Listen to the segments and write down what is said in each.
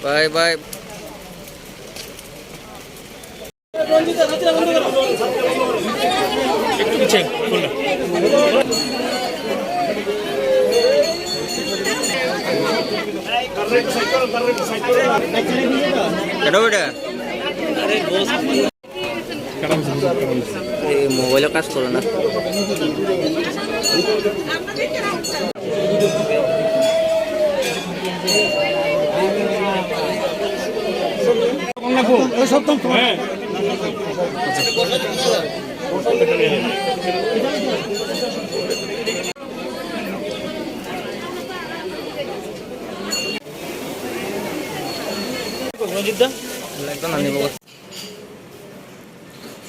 Bye bye. মোবাইলে কাজ করো না।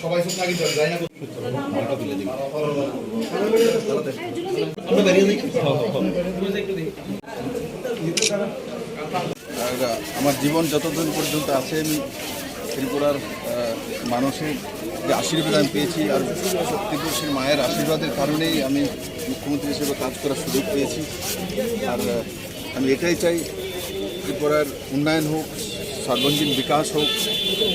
সবাই সব নাকি চলে যায় না আমার জীবন যতদিন পর্যন্ত আছে আমি ত্রিপুরার মানুষের যে আশীর্বাদ আমি পেয়েছি আর ত্রিপুরের মায়ের আশীর্বাদের কারণেই আমি মুখ্যমন্ত্রী হিসেবে কাজ করার সুযোগ পেয়েছি। আর আমি এটাই চাই ত্রিপুরার উন্নয়ন হোক, সার্বজনীন বিকাশ হোক,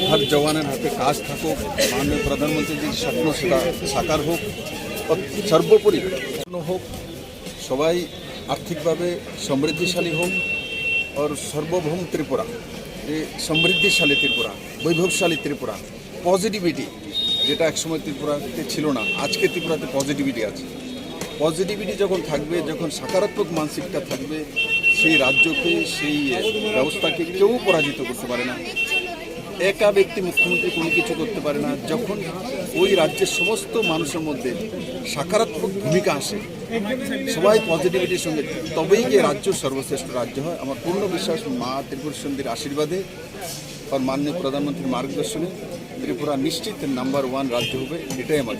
হর জওয়ানের হাতে কাজ থাকুক, মাননীয় প্রধানমন্ত্রীর যে স্বপ্ন সেটা সাকার হোক, সর্বোপরি হোক, সবাই আর্থিকভাবে সমৃদ্ধিশালী হোক। और सर्वभौम त्रिपुरा যে সমৃদ্ধিশালী ত্রিপুরা, বৈভবশালী ত্রিপুরা, পজিটিভিটি যেটা একসময় ত্রিপুরাতে ছিল না, আজকে ত্রিপুরাতে পজিটিভিটি আছে। পজিটিভিটি যখন থাকবে, যখন সকারাত্মক মানসিকতা থাকবে, সেই রাজ্যকে, সেই ব্যবস্থাকে কেউ পরাজিত করতে পারে না। একা ব্যক্তি মুখ্যমন্ত্রী কোনো কিছু করতে পারে না। যখন ওই রাজ্যের সমস্ত মানুষের মধ্যে সকারাত্মক ভূমিকা আসে, সবাই পজিটিভিটির সঙ্গে, তবেই গিয়ে রাজ্য সর্বশ্রেষ্ঠ রাজ্য হয়। আমার পূর্ণ বিশ্বাস মা ত্রিপুরা সুন্দরীর আশীর্বাদে আর মাননীয় প্রধানমন্ত্রীর মার্গদর্শনে ত্রিপুরা নিশ্চিত নাম্বার 1 রাজ্য হবে, এটাই আমার